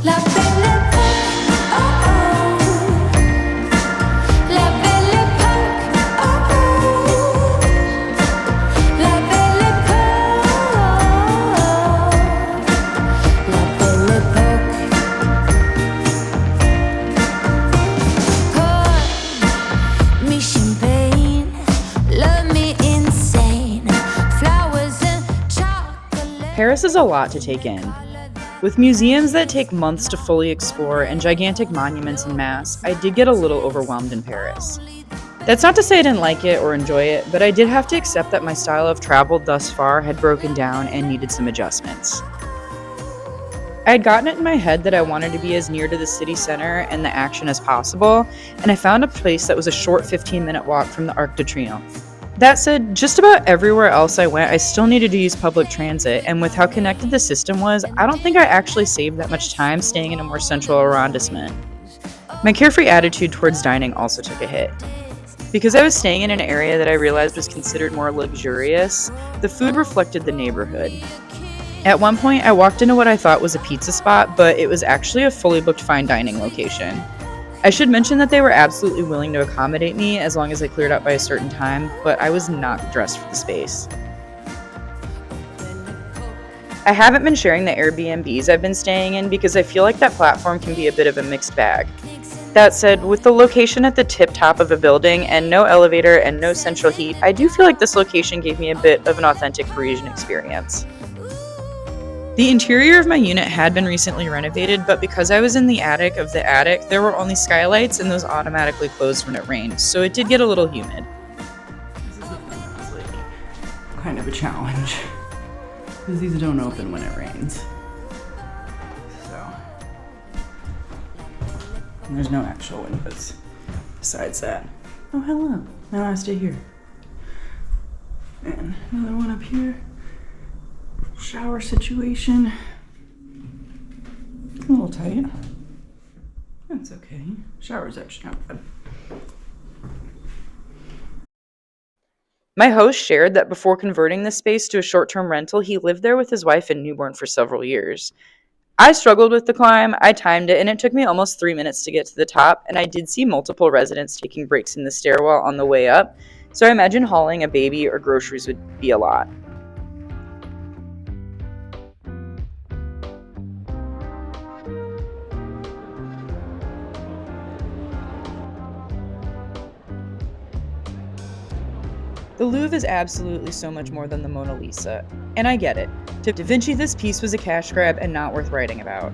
La belle époque, oh oh. La belle époque, oh oh. La belle époque, la belle époque. Pour me champagne, love me insane, flowers and chocolate. Paris is a lot to take in. With museums that take months to fully explore and gigantic monuments en masse, I did get a little overwhelmed in Paris. That's not to say I didn't like it or enjoy it, but I did have to accept that my style of travel thus far had broken down and needed some adjustments. I had gotten it in my head that I wanted to be as near to the city center and the action as possible, and I found a place that was a short 15-minute walk from the Arc de Triomphe. That said, just about everywhere else I went, I still needed to use public transit, and with how connected the system was, I don't think I actually saved that much time staying in a more central arrondissement. My carefree attitude towards dining also took a hit. Because I was staying in an area that I realized was considered more luxurious, the food reflected the neighborhood. At one point, I walked into what I thought was a pizza spot, but it was actually a fully booked fine dining location. I should mention that they were absolutely willing to accommodate me as long as I cleared out by a certain time, but I was not dressed for the space. I haven't been sharing the Airbnbs I've been staying in because I feel like that platform can be a bit of a mixed bag. That said, with the location at the tip top of a building and no elevator and no central heat, I do feel like this location gave me a bit of an authentic Parisian experience. The interior of my unit had been recently renovated, but because I was in the attic of the attic, there were only skylights and those automatically closed when it rained, so it did get a little humid. This is the thing that's like kind of a challenge, because these don't open when it rains. So, and there's no actual windows besides that. Oh, hello. Now I stay here. And another one up here. Shower situation. A little tight. That's okay. Shower's actually not bad. My host shared that before converting this space to a short-term rental, he lived there with his wife and newborn for several years. I struggled with the climb, I timed it, and it took me almost 3 minutes to get to the top, and I did see multiple residents taking breaks in the stairwell on the way up, so I imagine hauling a baby or groceries would be a lot. The Louvre is absolutely so much more than the Mona Lisa, and I get it. To Da Vinci, this piece was a cash grab and not worth writing about.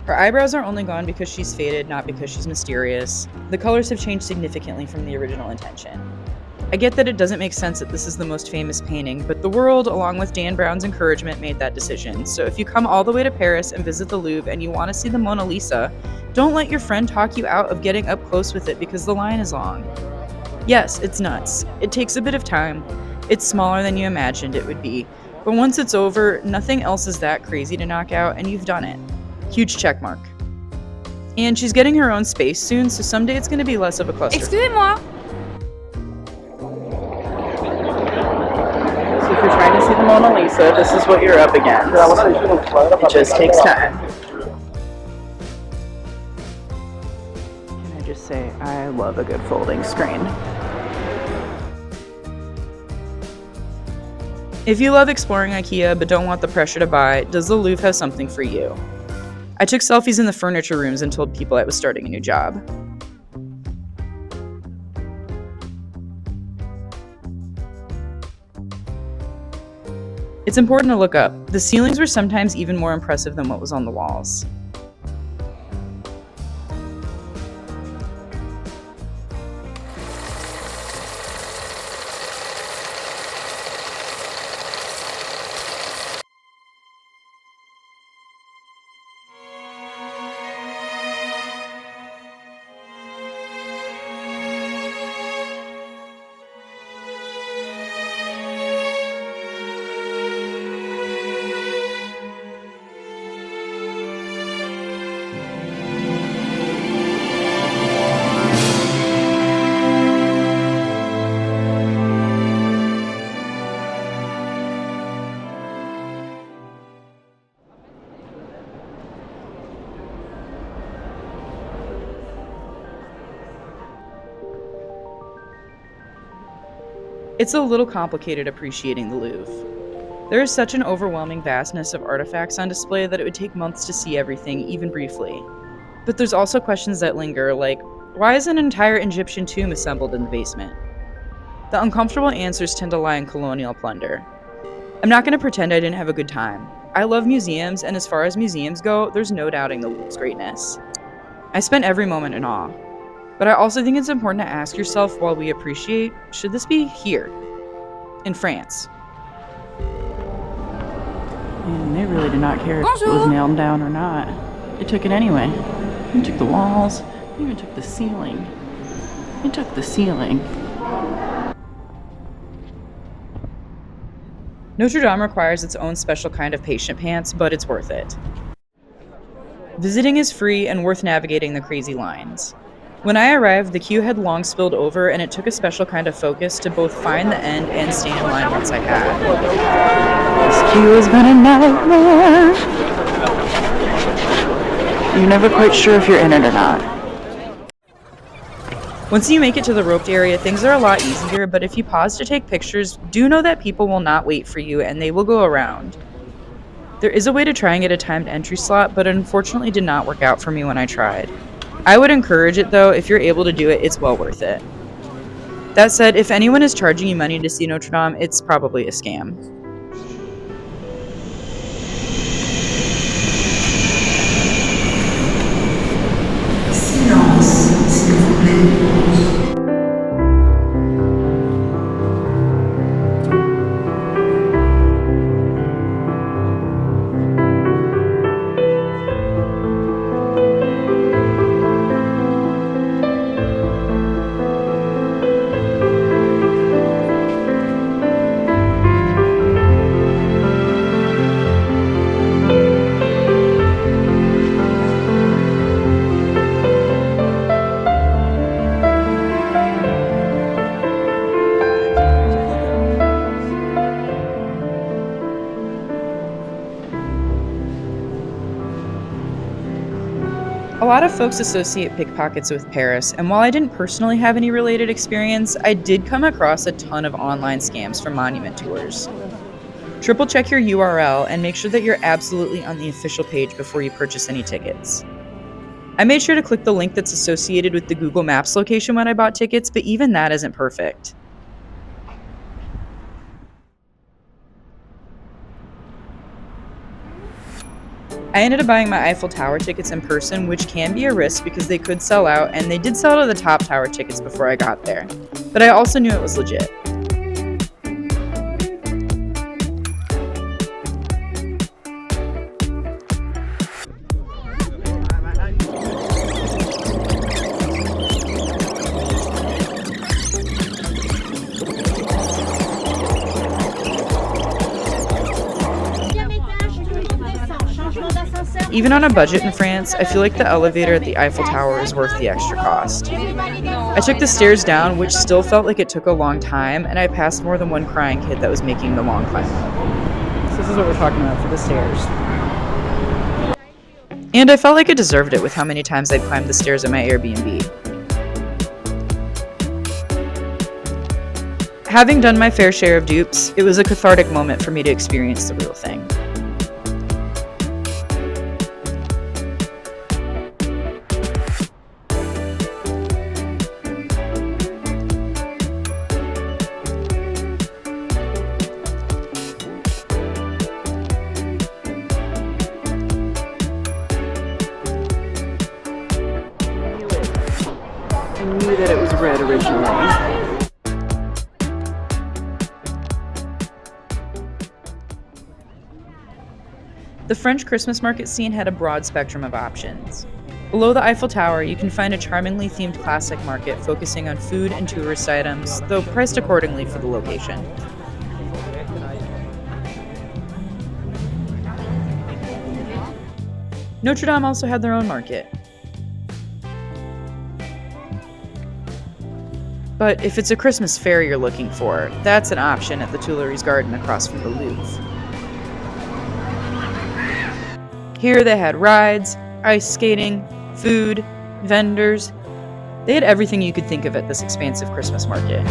Her eyebrows are only gone because she's faded, not because she's mysterious. The colors have changed significantly from the original intention. I get that it doesn't make sense that this is the most famous painting, but the world, along with Dan Brown's encouragement, made that decision. So if you come all the way to Paris and visit the Louvre and you want to see the Mona Lisa, don't let your friend talk you out of getting up close with it because the line is long. Yes, it's nuts. It takes a bit of time. It's smaller than you imagined it would be. But once it's over, nothing else is that crazy to knock out, and you've done it. Huge check mark. And she's getting her own space soon, so someday it's going to be less of a cluster. Excusez-moi. So if you're trying to see the Mona Lisa, this is what you're up against. It just takes time. Can I just say, I love a good folding screen. If you love exploring IKEA but don't want the pressure to buy, does the Louvre have something for you? I took selfies in the furniture rooms and told people I was starting a new job. It's important to look up. The ceilings were sometimes even more impressive than what was on the walls. It's a little complicated appreciating the Louvre. There is such an overwhelming vastness of artifacts on display that it would take months to see everything, even briefly. But there's also questions that linger, like, why is an entire Egyptian tomb assembled in the basement? The uncomfortable answers tend to lie in colonial plunder. I'm not going to pretend I didn't have a good time. I love museums, and as far as museums go, there's no doubting the Louvre's greatness. I spent every moment in awe. But I also think it's important to ask yourself while we appreciate, should this be here, in France? And they really did not care if it was nailed down or not. They took it anyway. They took the walls, they even took the ceiling. They took the ceiling. Notre Dame requires its own special kind of patient pants, but it's worth it. Visiting is free and worth navigating the crazy lines. When I arrived, the queue had long spilled over, and it took a special kind of focus to both find the end and stay in line once I had. This queue has been a nightmare. You're never quite sure if you're in it or not. Once you make it to the roped area, things are a lot easier, but if you pause to take pictures, do know that people will not wait for you and they will go around. There is a way to try and get a timed entry slot, but it unfortunately did not work out for me when I tried. I would encourage it though. If you're able to do it, it's well worth it. That said, if anyone is charging you money to see Notre Dame, it's probably a scam. Silence, s'il vous plaît. A lot of folks associate pickpockets with Paris, and while I didn't personally have any related experience, I did come across a ton of online scams from monument tours. Triple check your URL and make sure that you're absolutely on the official page before you purchase any tickets. I made sure to click the link that's associated with the Google Maps location when I bought tickets, but even that isn't perfect. I ended up buying my Eiffel Tower tickets in person, which can be a risk because they could sell out, and they did sell out of the top tower tickets before I got there. But I also knew it was legit. Even on a budget in France, I feel like the elevator at the Eiffel Tower is worth the extra cost. I took the stairs down, which still felt like it took a long time, and I passed more than one crying kid that was making the long climb up. So this is what we're talking about for the stairs. And I felt like I deserved it with how many times I'd climbed the stairs at my Airbnb. Having done my fair share of dupes, it was a cathartic moment for me to experience the real thing. I knew that it was red originally. The French Christmas market scene had a broad spectrum of options. Below the Eiffel Tower, you can find a charmingly themed classic market focusing on food and tourist items, though priced accordingly for the location. Notre Dame also had their own market. But if it's a Christmas fair you're looking for, that's an option at the Tuileries Garden across from the Louvre. Here they had rides, ice skating, food, vendors. They had everything you could think of at this expansive Christmas market.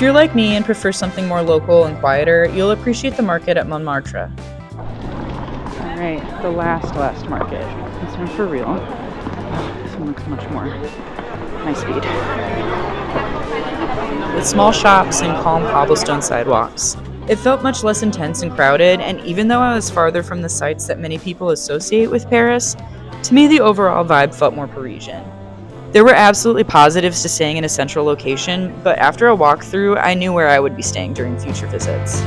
If you're like me and prefer something more local and quieter, you'll appreciate the market at Montmartre. Alright, the last market. This one for real. This one looks much more high speed. With small shops and calm cobblestone sidewalks. It felt much less intense and crowded, and even though I was farther from the sights that many people associate with Paris, to me the overall vibe felt more Parisian. There were absolutely positives to staying in a central location, but after a walkthrough, I knew where I would be staying during future visits.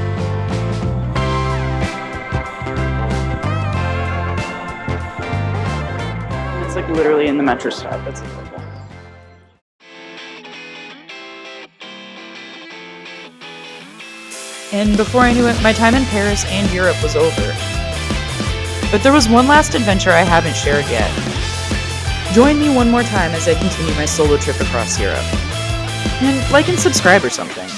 It's like literally in the metro stop. That's incredible. And before I knew it, my time in Paris and Europe was over. But there was one last adventure I haven't shared yet. Join me one more time as I continue my solo trip across Europe. And like and subscribe or something.